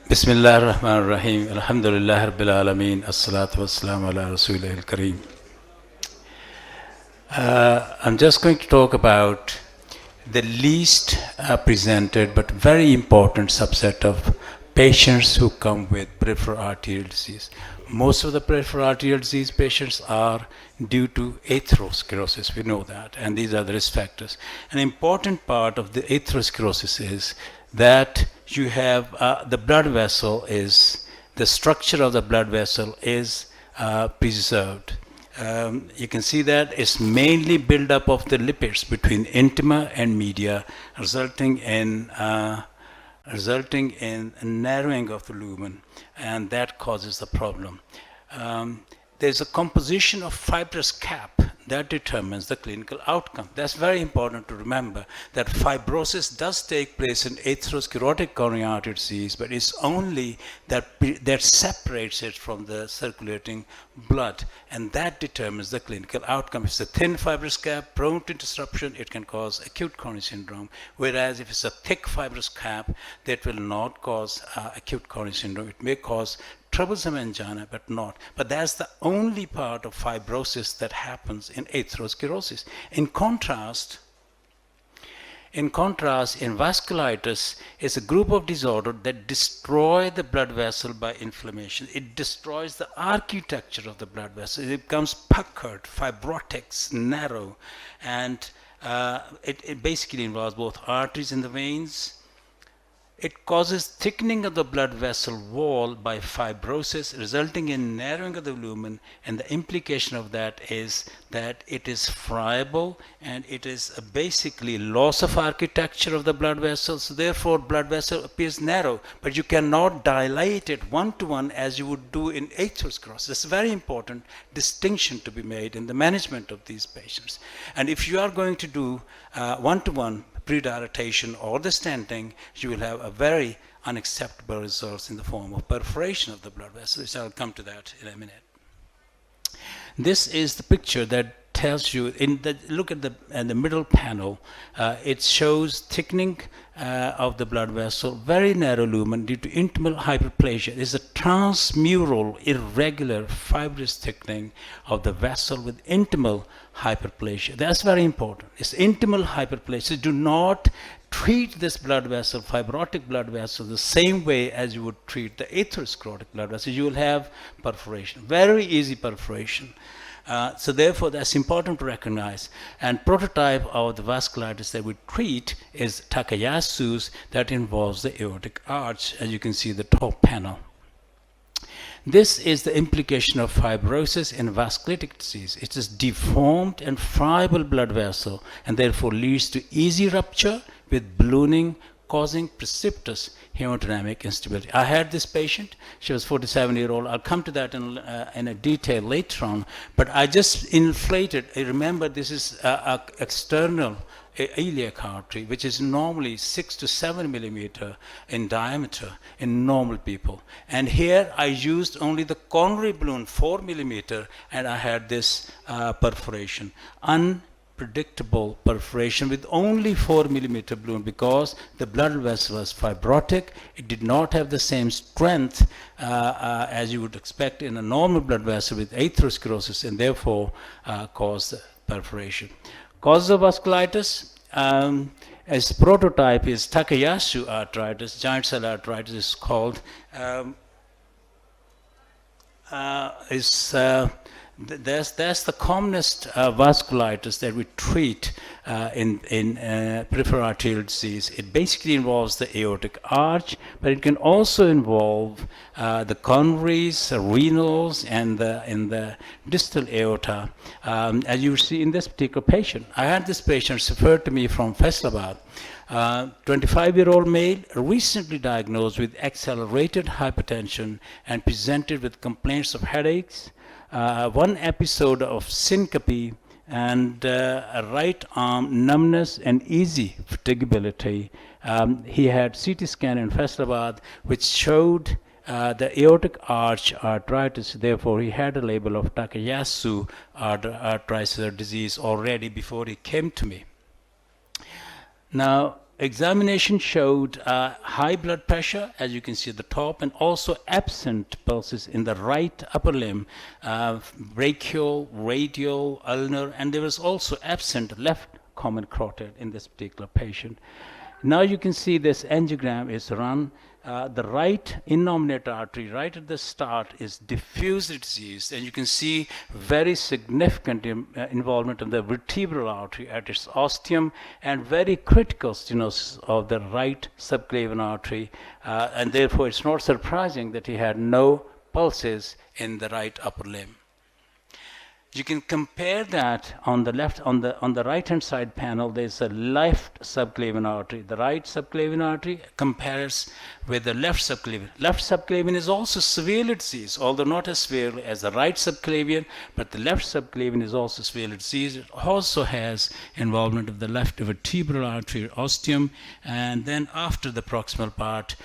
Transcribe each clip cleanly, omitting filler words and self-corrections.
Bismillah ar-Rahman ar-Rahim. Alhamdulillah Rabbil Alameen. As-salatu was-salamu ala Rasulihil Kareem. I'm just going to talk about the least presented but very important subset of patients who come with peripheral arterial disease. Most of the peripheral arterial disease patients are due to atherosclerosis, we know that, and these are the risk factors. An important part of the atherosclerosis is that you have the blood vessel is, the structure of the blood vessel is preserved. You can see that it's mainly build-up of the lipids between intima and media, resulting in narrowing of the lumen, and that causes the problem. There's a composition of fibrous cap that determines the clinical outcome. That's very important to remember, that fibrosis does take place in atherosclerotic coronary artery disease, but it's only that separates it from the circulating blood, and that determines the clinical outcome. If it's a thin fibrous cap prone to disruption, it can cause acute coronary syndrome, whereas if it's a thick fibrous cap, that will not cause acute coronary syndrome. It may cause troublesome angina, but not. But that's the only part of fibrosis that happens in atherosclerosis. In contrast, in vasculitis, it's a group of disorders that destroy the blood vessel by inflammation. It destroys the architecture of the blood vessel. It becomes puckered, fibrotic, narrow, and it basically involves both arteries and the veins. It causes thickening of the blood vessel wall by fibrosis, resulting in narrowing of the lumen, and the implication of that is that it is friable and it is basically loss of architecture of the blood vessel. So therefore, blood vessel appears narrow, but you cannot dilate it one-to-one as you would do in atherosclerosis. It's a very important distinction to be made in the management of these patients. And if you are going to do one-to-one predilatation or the stenting, you will have a very unacceptable results in the form of perforation of the blood vessels. I'll come to that in a minute. This is the picture that tells you, look at the middle panel, it shows thickening of the blood vessel, very narrow lumen due to intimal hyperplasia. It's a transmural, irregular, fibrous thickening of the vessel with intimal hyperplasia. That's very important. It's intimal hyperplasia. Do not treat this blood vessel, fibrotic blood vessel, the same way as you would treat the atherosclerotic blood vessel. You will have perforation, very easy perforation. So therefore, that's important to recognize. And prototype of the vasculitis that we treat is Takayasu's, that involves the aortic arch, as you can see the top panel. This is the implication of fibrosis in vasculitic disease. It is deformed and friable blood vessel, and therefore leads to easy rupture with ballooning, causing precipitous hemodynamic instability. I had this patient. She was 47-year-old. I'll come to that in a detail later on. But I just inflated. Remember, this is an external iliac artery, which is normally 6 to 7 millimeter in diameter in normal people. And here I used only the coronary balloon, 4 millimeter, and I had this perforation. Unpredictable perforation with only 4 millimeter balloon, because the blood vessel was fibrotic. It did not have the same strength as you would expect in a normal blood vessel with atherosclerosis, and therefore caused perforation. Causes of vasculitis, as prototype is Takayasu arthritis, giant cell arthritis is called, that's the commonest vasculitis that we treat in peripheral arterial disease. It basically involves the aortic arch, but it can also involve the coronaries, renals, and the distal aorta. As you see in this particular patient, I had this patient referred to me from Faisalabad. 25-year-old male, recently diagnosed with accelerated hypertension and presented with complaints of headaches, one episode of syncope, and a right arm numbness and easy fatigability. He had CT scan in Faisalabad, which showed the aortic arch arthritis. Therefore, he had a label of Takayasu arthritis disease already before he came to me. Now, Examination showed high blood pressure, as you can see at the top, and also absent pulses in the right upper limb, brachial, radial, ulnar, and there was also absent left common carotid in this particular patient. Now you can see this angiogram is run. The right innominator artery, right at the start, is diffusely diseased, and you can see very significant involvement of the vertebral artery at its ostium, and very critical stenosis of the right subclavian artery, and therefore it's not surprising that he had no pulses in the right upper limb. You can compare that on the left, on the right-hand side panel, there's a left subclavian artery. The right subclavian artery compares with the left subclavian. Left subclavian is also severely diseased, although not as severely as the right subclavian, but the left subclavian is also severely diseased. It also has involvement of the left vertebral artery, ostium, and then after the proximal part,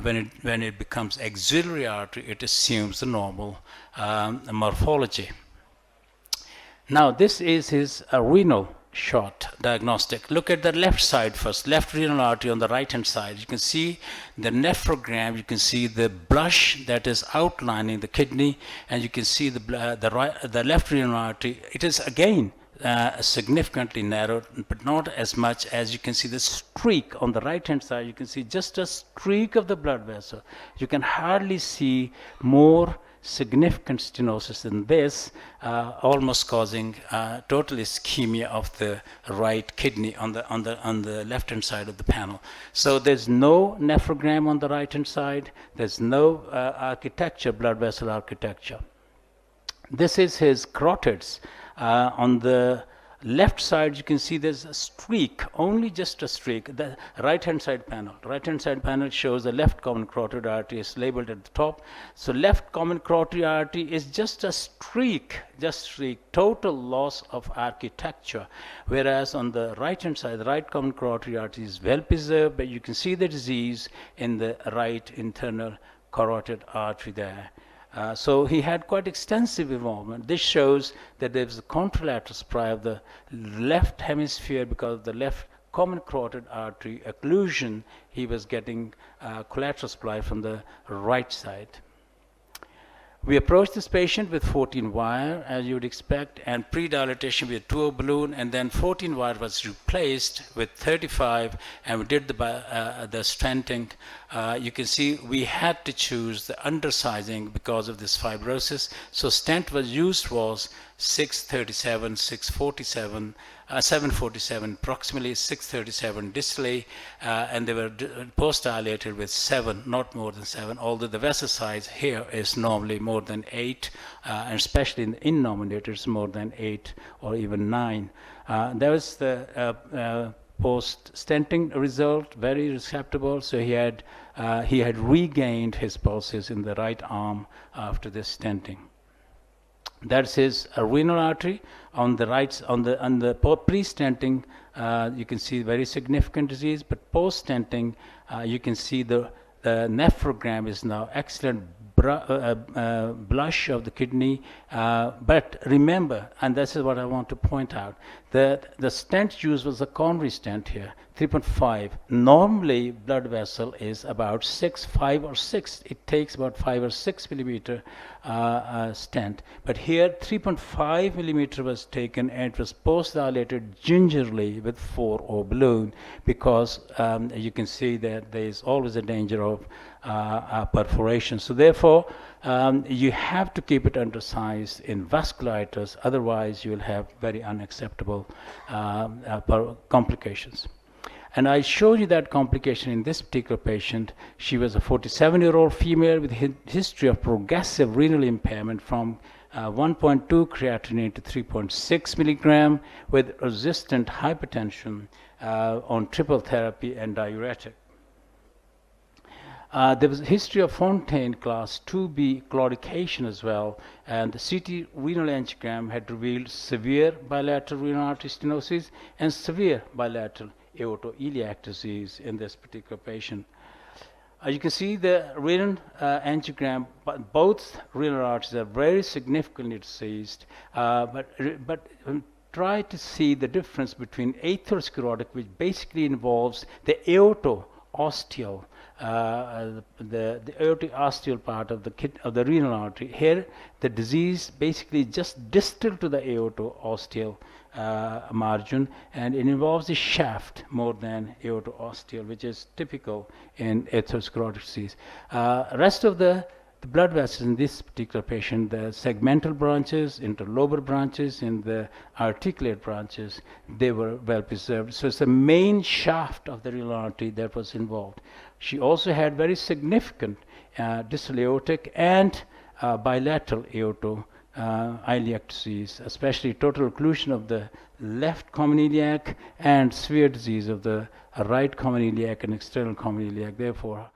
when it becomes axillary artery, it assumes the normal morphology. Now, this is his renal shot diagnostic. Look at the left side first, left renal artery on the right-hand side. You can see the nephrogram, you can see the blush that is outlining the kidney, and you can see the left renal artery. It is again significantly narrowed, but not as much as you can see the streak on the right-hand side. You can see just a streak of the blood vessel. You can hardly see more significant stenosis than this, almost causing total ischemia of the right kidney on the left-hand side of the panel. So there's no nephrogram on the right-hand side. There's no architecture, blood vessel architecture. This is his carotids. On the left side, you can see there's a streak, only just a streak. The right-hand side panel shows the left common carotid artery is labeled at the top. So left common carotid artery is just a streak, total loss of architecture. Whereas on the right-hand side, the right common carotid artery is well preserved, but you can see the disease in the right internal carotid artery there. So he had quite extensive involvement. This shows that there was a contralateral supply of the left hemisphere because of the left common carotid artery occlusion. He was getting collateral supply from the right side. We approached this patient with 14 wire, as you would expect, and pre-dilatation with 2 balloon, and then 14 wire was replaced with 35, and we did the stenting. You can see we had to choose the undersizing because of this fibrosis. So stent was used was 637, 647, 747 proximally, 637 distally, and they were post-dilated with 7, not more than 7, although the vessel size here is normally more than 8, and especially in the innominators more than 8 or even 9. That was the post-stenting result, very acceptable. So he had regained his pulses in the right arm after this stenting. That's his renal artery on the right. On the pre-stenting, you can see very significant disease, but post-stenting, you can see the nephrogram is now excellent blush of the kidney. But remember, and this is what I want to point out, that the stent used was a coronary stent here, 3.5. Normally, blood vessel is about 5 or 6. It takes about 5 or 6 millimeter stent. But here, 3.5 millimeter was taken, and it was post-dilated gingerly with 4O balloon, because you can see that there is always a danger of perforation. So therefore, you have to keep it undersized in vasculitis, otherwise you will have very unacceptable complications. And I showed you that complication in this particular patient. She was a 47-year-old female with a history of progressive renal impairment from 1.2 creatinine to 3.6 milligram with resistant hypertension on triple therapy and diuretic. There was a history of Fontaine class 2B claudication as well, and the CT renal angiogram had revealed severe bilateral renal artery stenosis and severe bilateral aortoiliac disease in this particular patient. You can see the renal angiogram, both renal arteries are very significantly diseased, but try to see the difference between atherosclerotic, which basically involves the aorto-osteal, the aorto-osteal part of the renal artery. Here, the disease basically just distal to the aorto-osteal margin, and it involves the shaft more than aorto-osteal, which is typical in atherosclerotic disease. Rest of the blood vessels in this particular patient, the segmental branches, interlobar branches, and the articulate branches, they were well preserved. So it's the main shaft of the renal artery that was involved. She also had very significant distal aortic and bilateral aorto-iliac disease, especially total occlusion of the left common iliac and severe disease of the right common iliac and external common iliac. Therefore,